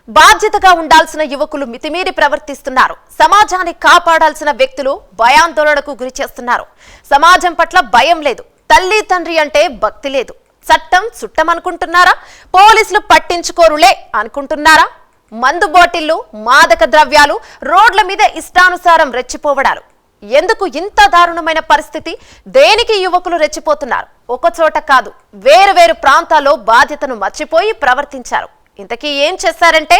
బాధ్యతగా ఉండాల్సిన యువకులు మితిమీరి ప్రవర్తిస్తున్నారు. సమాజాన్ని కాపాడాల్సిన వ్యక్తులు భయాందోళనకు గురి చేస్తున్నారు. సమాజం పట్ల భయం లేదు, తల్లి తండ్రి అంటే భక్తి లేదు. చట్టం చుట్టమనుకుంటున్నారా? పోలీసులు పట్టించుకోరులే అనుకుంటున్నారా? మందు బాటిళ్లు, మాదక ద్రవ్యాలు, రోడ్ల మీద ఇష్టానుసారం రెచ్చిపోవడాలు. ఎందుకు ఇంత దారుణమైన పరిస్థితి? దేనికి యువకులు రెచ్చిపోతున్నారు? ఒకచోట కాదు, వేరు ప్రాంతాల్లో బాధ్యతను మర్చిపోయి ప్రవర్తించారు. ఇంతకీ ఏం చేశారంటే,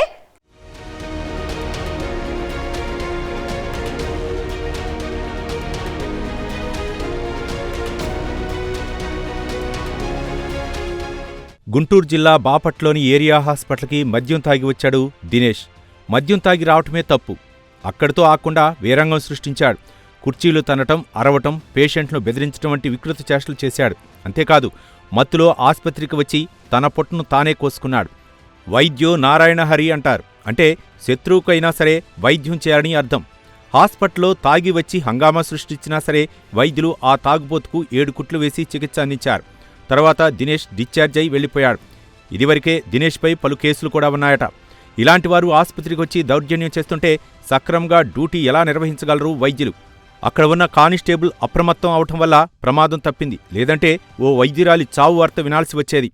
గుంటూరు జిల్లా బాపట్లోని ఏరియా హాస్పిటల్కి మద్యం తాగి వచ్చాడు దినేష్. మద్యం తాగి రావటమే తప్పు. అక్కడితో ఆకుండా వీరంగం సృష్టించాడు. కుర్చీలు తన్నటం, అరవటం, పేషెంట్ను బెదిరించడం వంటి వికృత చేష్టలు చేశాడు. అంతేకాదు, మత్తులో ఆస్పత్రికి వచ్చి తన పొట్టును తానే కోసుకున్నాడు. వైద్యో నారాయణ హరి అంటారు. అంటే శత్రువుకైనా సరే వైద్యం చేయాలని అర్థం. హాస్పిటల్లో తాగి వచ్చి హంగామా సృష్టించినా సరే వైద్యులు ఆ తాగుబోతుకు 7 కుట్లు వేసి చికిత్స అందించారు. తర్వాత దినేష్ డిశ్చార్జ్ అయి వెళ్లిపోయాడు. ఇదివరకే దినేష్పై పలు కేసులు కూడా ఉన్నాయట. ఇలాంటి వారు ఆసుపత్రికి వచ్చి దౌర్జన్యం చేస్తుంటే సక్రమంగా డ్యూటీ ఎలా నిర్వహించగలరు వైద్యులు? అక్కడ ఉన్న కానిస్టేబుల్ అప్రమత్తం అవటం వల్ల ప్రమాదం తప్పింది. లేదంటే ఓ వైద్యురాలి చావు వార్త వినాల్సి వచ్చేది.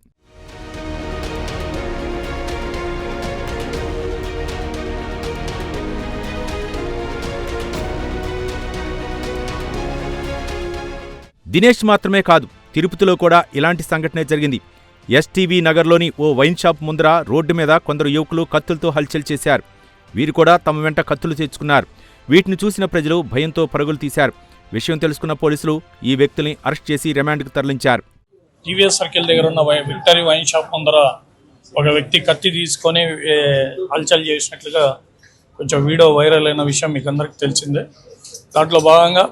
దినేష్ మాత్రమే కాదు, తిరుపతిలో కూడా ఇలాంటి సంఘటనే జరిగింది. ఎస్టీవీ నగర్లోని ఓ వైన్ షాప్ ముందర రోడ్డు మీద కొందరు యువకులు కత్తులతో హల్చల్ చేశారు. వీరు కూడా తమ వెంట కత్తులు తెచ్చుకున్నారు. వీటిని చూసిన ప్రజలు భయంతో పరుగులు తీశారు. విషయం తెలుసుకున్న పోలీసులు ఈ వ్యక్తుల్ని అరెస్ట్ చేసి రిమాండ్కు తరలించారు. టీవీఎస్ సర్కిల్ దగ్గర ఉన్న విక్టరీ వైన్ షాప్ ముందర ఒక వ్యక్తి కత్తి తీసుకొని హల్చల్ చేసినట్లుగా కొంచెం వీడియో వైరల్ అయిన విషయం మీకు అందరికీ తెలిసిందే. దాంట్లో భాగంగా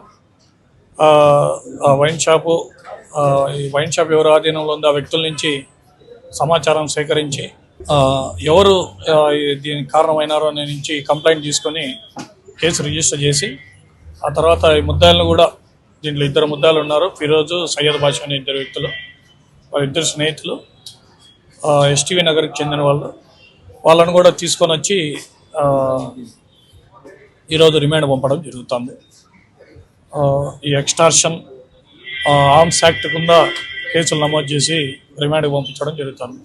ఈ వైన్ షాప్ ఎవరు ఆధీనంలో ఉందో ఆ వ్యక్తుల నుంచి సమాచారం సేకరించి ఎవరు దీనికి కారణమైనారో అనే నుంచి కంప్లైంట్ తీసుకొని కేసు రిజిస్టర్ చేసి, ఆ తర్వాత ఈ ముద్దాయిలను కూడా, దీంట్లో 2 ముద్దాయిలు ఉన్నారు, ఫిరోజు, సయ్యద్ బాషా అనే 2 వ్యక్తులు, వాళ్ళిద్దరు స్నేహితులు, ఎస్టీవీ నగర్కి చెందిన వాళ్ళను కూడా తీసుకొని వచ్చి ఈరోజు రిమాండ్ పంపడం జరుగుతుంది. ఈ ఎక్స్టార్షన్ ఆర్మ్స్ యాక్ట్ కింద కేసులు నమోదు చేసి రిమాండ్కి పంపించడం జరుగుతుంది.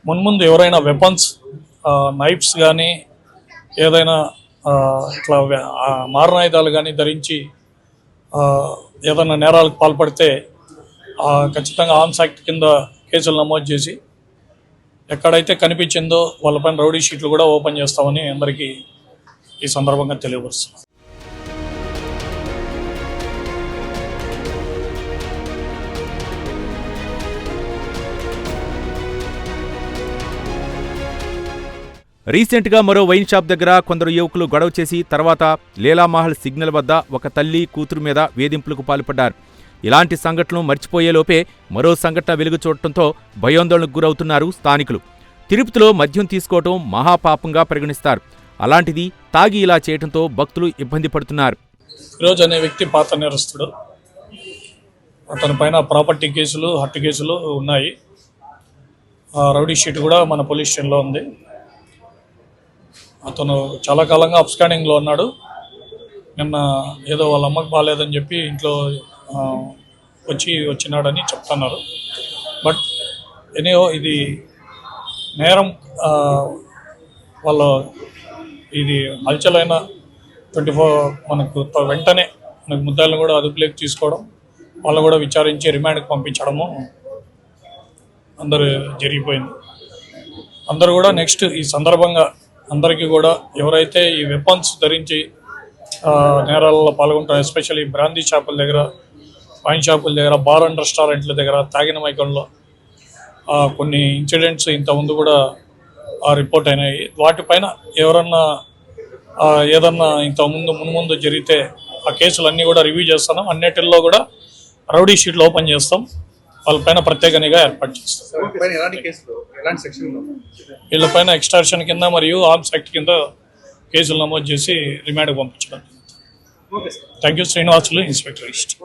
మున్ముందు ఎవరైనా వెపన్స్, నైఫ్స్ కానీ ఏదైనా ఇట్లా మారణాయుధాలు కానీ ధరించి ఏదైనా నేరాలకు పాల్పడితే ఖచ్చితంగా ఆర్మ్స్ యాక్ట్ కింద కేసులు నమోదు చేసి ఎక్కడైతే కనిపించిందో వాళ్ళపైన రౌడీ షీట్లు కూడా ఓపెన్ చేస్తామని అందరికీ ఈ సందర్భంగా తెలియపరుస్తున్నాం. రీసెంట్గా మరో వైన్ షాప్ దగ్గర కొందరు యువకులు గొడవ చేసి తర్వాత లీలామహల్ సిగ్నల్ వద్ద ఒక తల్లి, కూతురు మీద వేధింపులకు పాల్పడ్డారు. ఇలాంటి సంఘటనలు మర్చిపోయేలోపే మరో సంఘటన వెలుగు చూడటంతో భయాందోళనకు గురవుతున్నారు స్థానికులు. తిరుపతిలో మద్యం తీసుకోవటం మహాపాపంగా పరిగణిస్తారు. అలాంటిది తాగి ఇలా చేయడంతో భక్తులు ఇబ్బంది పడుతున్నారు. ఫిరోజ్ అనే వ్యక్తి పాత నేరస్తుడు. అతని పైన ప్రాపర్టీ కేసులు, హత్య కేసులు ఉన్నాయి. రౌడీ షీట్ కూడా మన పోలీస్ స్టేషన్లో ఉంది. అతను చాలా కాలంగా అబ్స్కాండింగ్లో ఉన్నాడు. నిన్న ఏదో వాళ్ళ అమ్మకు బాగాలేదని చెప్పి ఇంట్లో వచ్చినాడని చెప్తున్నారు. బట్ ఎనీహో ఇది నేరం. ఇది హల్చలైన 24 మనకు వెంటనే మనకు ముద్దాయిలను కూడా అదుపులోకి తీసుకోవడం, వాళ్ళు కూడా విచారించి రిమాండ్కి పంపించడము అందరూ జరిగిపోయింది. అందరూ కూడా నెక్స్ట్ ఈ సందర్భంగా అందరికీ కూడా ఎవరైతే ఈ వెపన్స్ ధరించి నేరాలలో పాల్గొంటారో, ఎస్పెషల్లీ బ్రాందీ షాపుల దగ్గర, వైన్ షాపుల దగ్గర, బార్ అండ్ రెస్టారెంట్ల దగ్గర తాగిన మైకంలో కొన్ని ఇన్సిడెంట్స్ ఇంతకుముందు కూడా రిపోర్ట్ అయినాయి. వాటిపైన ఎవరన్నా ఏదన్నా మున్ముందు జరిగితే ఆ కేసులన్నీ కూడా రివ్యూ చేస్తున్నాం. అన్నిటిల్లో కూడా రౌడీ షీట్లు ఓపెన్ చేస్తాం. వాళ్ళపైన ప్రత్యేక నిఘా ఏర్పాటు చేస్తాం. వీళ్ళపైన ఎక్స్టార్షన్ కింద మరియు ఆర్మ్స్ యాక్ట్ కింద కేసులు నమోదు చేసి రిమాండ్కి పంపించడం. Thank you. Srinivasulu, inspector east.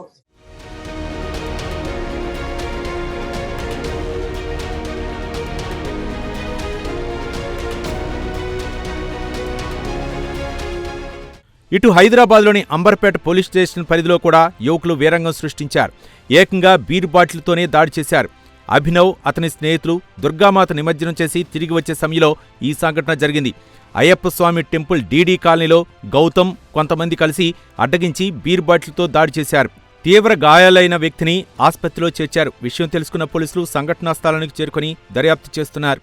ఇటు హైదరాబాద్లోని అంబర్పేట పోలీస్ స్టేషన్ పరిధిలో కూడా యువకులు వీరంగం సృష్టించారు. ఏకంగా బీర్ బాటిల్తోనే దాడి చేశారు. అభినవ్, అతని స్నేహితులు దుర్గామాత నిమజ్జనం చేసి తిరిగి వచ్చే సమయంలో ఈ సంఘటన జరిగింది. అయ్యప్ప స్వామి టెంపుల్ డీడీ కాలనీలో గౌతమ్ కొంతమంది కలిసి అడ్డగించి బీర్ బాటిల్తో దాడి చేశారు. తీవ్ర గాయాలైన వ్యక్తిని ఆస్పత్రిలో చేర్చారు. విషయం తెలుసుకున్న పోలీసులు సంఘటనా స్థలానికి చేరుకుని దర్యాప్తు చేస్తున్నారు.